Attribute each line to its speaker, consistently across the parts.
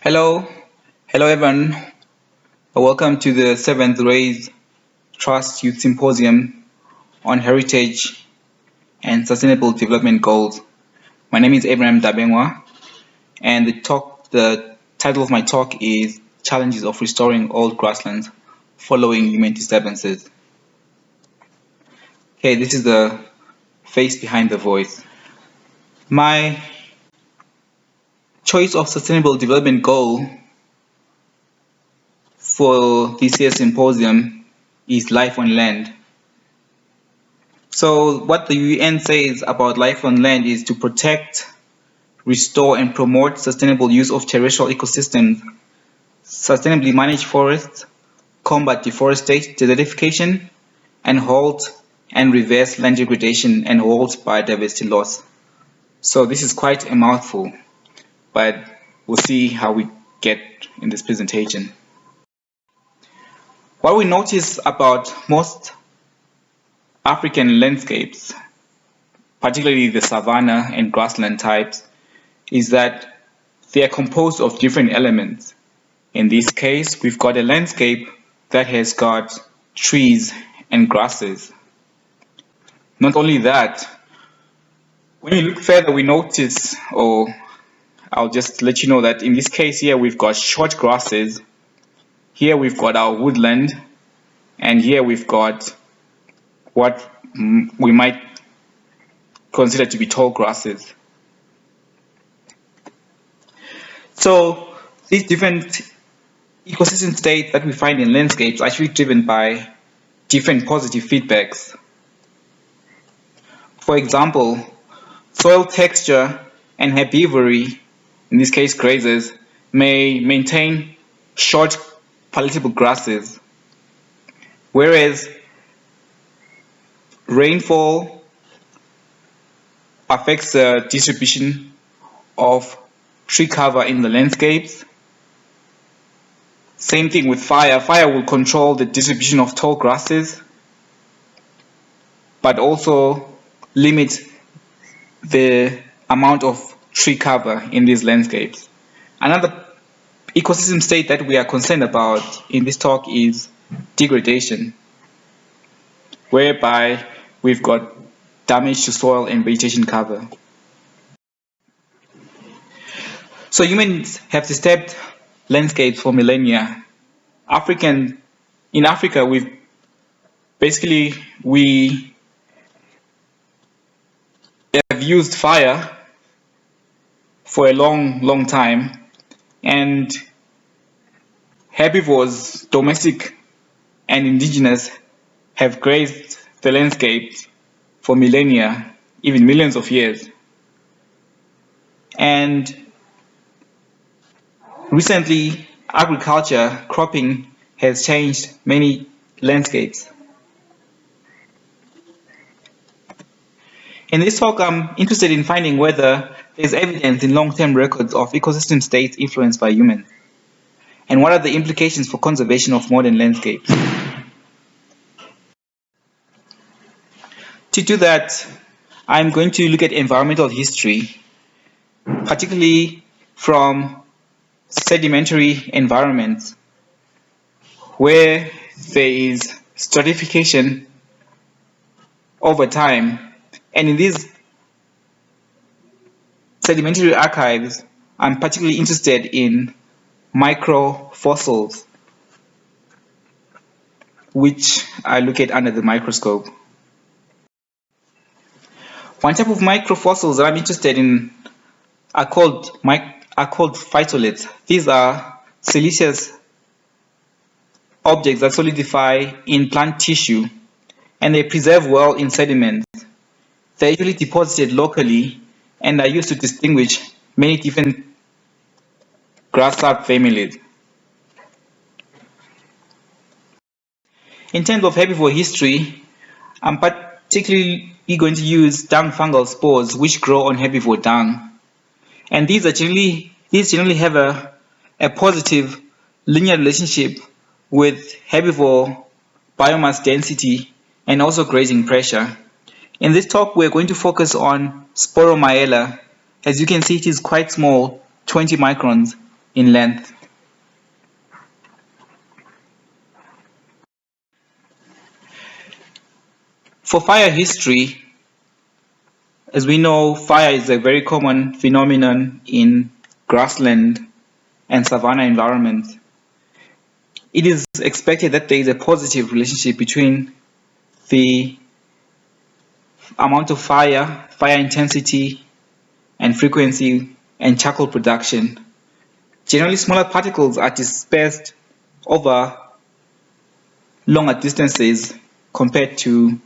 Speaker 1: Hello, hello everyone. Welcome to the 7th RAYS Trust Youth Symposium on Heritage and Sustainable Development Goals. My name is Dabengwa, and the title of my talk is Challenges of Restoring Old Grasslands Following Human Disturbances. Okay, this is the face behind the voice. My choice of sustainable development goal for this year's symposium is life on land. So what the UN says about life on land is to protect, restore and promote sustainable use of terrestrial ecosystems, sustainably manage forests, combat deforestation, desertification, and halt and reverse land degradation and halt biodiversity loss. So this is quite a mouthful, but we'll see how we get in this presentation. What we notice about most African landscapes, particularly the savanna and grassland types, is that they are composed of different elements. In this case, we've got a landscape that has got trees and grasses. Not only that, when you look further, we notice, or I'll just let you know that in this case here, we've got short grasses. Here we've got our woodland, and here we've got what we might consider to be tall grasses. So these different ecosystem states that we find in landscapes are actually driven by different positive feedbacks. For example, soil texture and herbivory, in this case grazers, may maintain short palatable grasses, whereas rainfall affects the distribution of tree cover in the landscapes. Same thing with fire. Fire will control the distribution of tall grasses, but also limit the amount of tree cover in these landscapes. Another ecosystem state that we are concerned about in this talk is degradation, whereby we've got damage to soil and vegetation cover. So humans have disturbed landscapes for millennia. In Africa, we have used fire for a long time, and herbivores, domestic and indigenous, have grazed the landscape for millennia, even millions of years. And recently, agriculture, cropping has changed many landscapes. In this talk, I'm interested in finding whether there's evidence in long-term records of ecosystem states influenced by humans, and what are the implications for conservation of modern landscapes. To do that, I'm going to look at environmental history, particularly from sedimentary environments where there is stratification over time. And in these sedimentary archives, I'm particularly interested in microfossils, which I look at under the microscope. One type of microfossils that I'm interested in are called phytoliths. These are siliceous objects that solidify in plant tissue, and they preserve well in sediments. They're usually deposited locally and are used to distinguish many different grass subfamilies. In terms of herbivore history, I'm particularly going to use dung fungal spores which grow on herbivore dung. And these generally have a positive linear relationship with herbivore biomass density and also grazing pressure. In this talk, we're going to focus on Sporomyella. As you can see, it is quite small, 20 microns, in length. For fire history, as we know, fire is a very common phenomenon in grassland and savanna environments. It is expected that there is a positive relationship between the amount of fire, fire intensity and frequency, and charcoal production. Generally, smaller particles are dispersed over longer distances compared to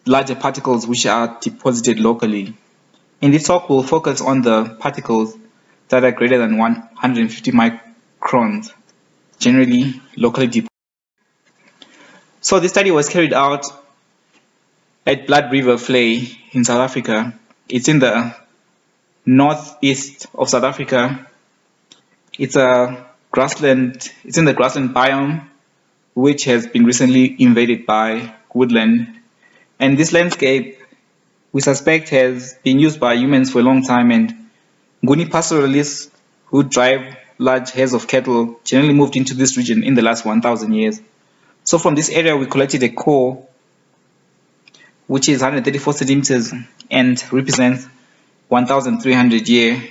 Speaker 1: larger particles which are deposited locally. In this talk, we'll focus on the particles that are greater than 150 microns, generally locally deposited. So this study was carried out at Blood River Vlei in South Africa. It's in the northeast of South Africa. It's a grassland. It's in the grassland biome, which has been recently invaded by woodland. And this landscape, we suspect, has been used by humans for a long time, and Nguni pastoralists who drive large herds of cattle generally moved into this region in the last 1,000 years. So from this area, we collected a core which is 134 centimeters and represents 1,300 year.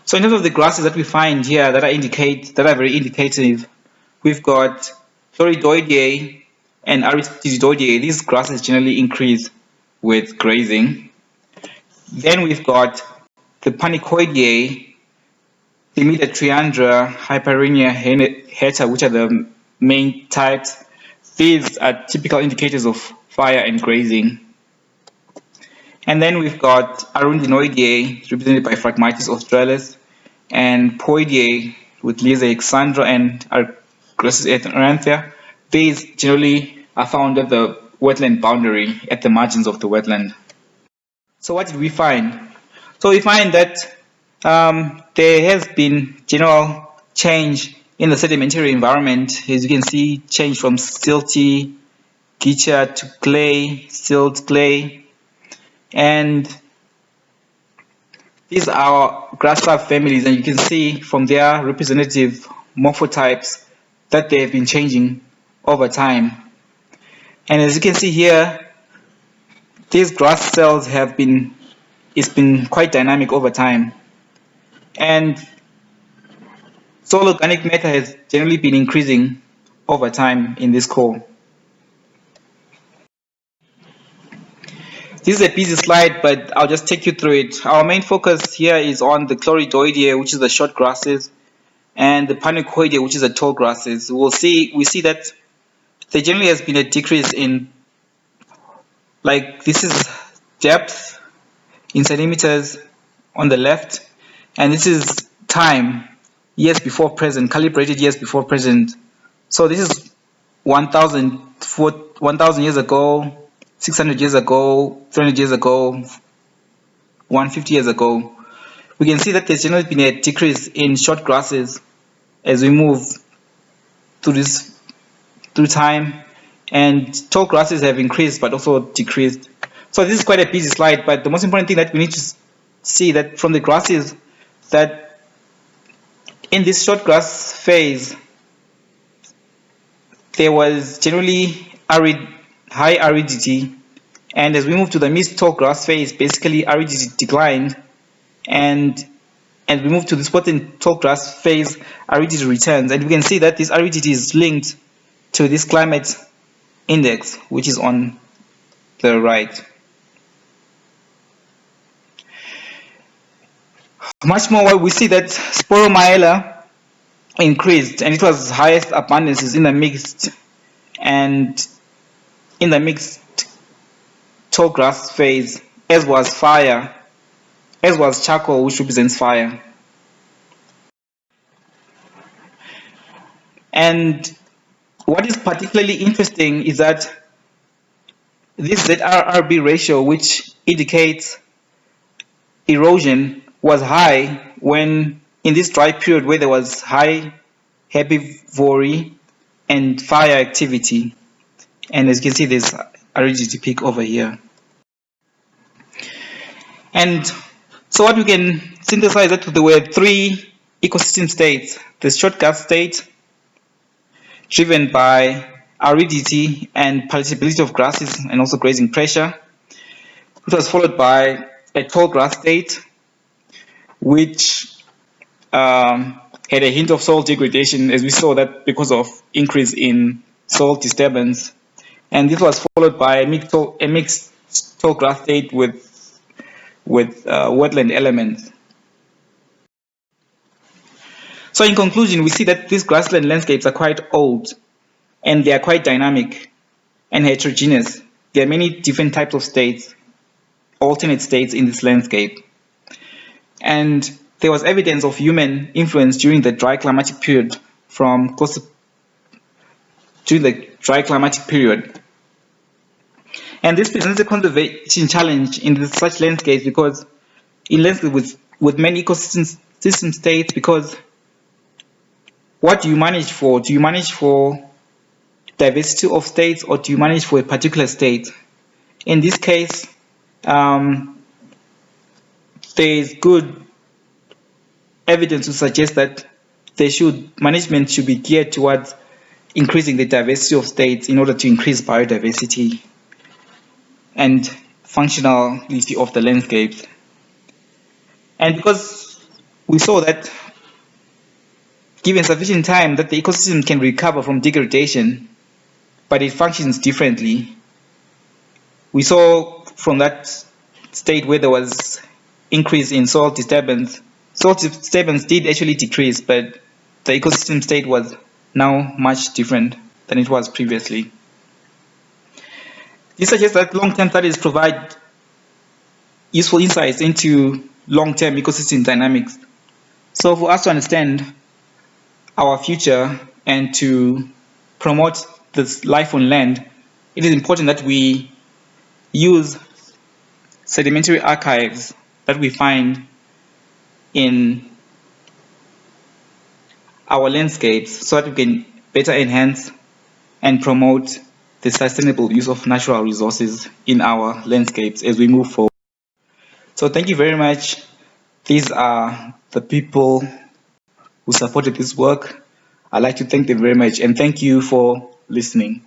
Speaker 1: So in terms of the grasses that we find here that are very indicative, we've got Floridoideae and Aristidioideae. These grasses generally increase with grazing. Then we've got the Panicoideae, Themida triandra, Hyperrhenia heta, which are the main types. These are typical indicators of fire and grazing. And then we've got Arundinoideae, represented by Phragmites australis, and Poideae with Lisa Xandra and Grassy Eranthia. These generally are found at the wetland boundary, at the margins of the wetland. So what did we find? So we find that there has been general change in the sedimentary environment. As you can see, change from silty, gidgee to clay, silt, clay. And these are grass subfamilies, and you can see from their representative morphotypes that they have been changing over time. And as you can see here, these grass cells it's been quite dynamic over time. And soil organic matter has generally been increasing over time in this core. This is a busy slide, but I'll just take you through it. Our main focus here is on the Chloridoideae, which is the short grasses, and the Panicoideae, which is the tall grasses. We see that there generally has been a decrease in, like, this is depth in centimeters on the left, and this is time, years before present, calibrated years before present. So this is 1,000 years ago, 600 years ago, 300 years ago, 150 years ago. We can see that there's generally been a decrease in short grasses as we move through time, and tall grasses have increased but also decreased. So this is quite a busy slide, but the most important thing that we need to see that from the grasses, that in this short grass phase there was generally high aridity, and as we move to the mid-tall grass phase, basically aridity declined, and we move to the spot in tall grass phase, aridity returns, and we can see that this aridity is linked to this climate index, which is on the right. Much more, we see that Sporomyella increased, and it was highest abundances in the mixed tall grass phase, as was charcoal, which represents fire. And what is particularly interesting is that this ZRRB ratio, which indicates erosion, was high when in this dry period where there was high herbivory and fire activity. And as you can see, there's aridity peak over here. And So what we can synthesize that there were three ecosystem states: the short gas state, driven by aridity and palatability of grasses and also grazing pressure, which was followed by a tall grass state, which had a hint of soil degradation, as we saw that because of increase in soil disturbance. And this was followed by a mixed tall grass state with wetland elements. So in conclusion, we see that these grassland landscapes are quite old and they are quite dynamic and heterogeneous. There are many different types of states, alternate states in this landscape. And there was evidence of human influence during the dry climatic period And this presents a conservation challenge in such landscapes because in landscapes with many ecosystem states, because what do you manage for? Do you manage for diversity of states or do you manage for a particular state? In this case, there is good evidence to suggest that management should be geared towards increasing the diversity of states in order to increase biodiversity and functionality of the landscapes. And because we saw that given sufficient time that the ecosystem can recover from degradation, but it functions differently. We saw from that state where there was increase in soil disturbance did actually decrease, but the ecosystem state was now much different than it was previously. This suggests that long-term studies provide useful insights into long-term ecosystem dynamics. So for us to understand our future and to promote this life on land, it is important that we use sedimentary archives that we find in our landscapes so that we can better enhance and promote the sustainable use of natural resources in our landscapes as we move forward. So thank you very much. These are the people who supported this work. I'd like to thank them very much and thank you for listening.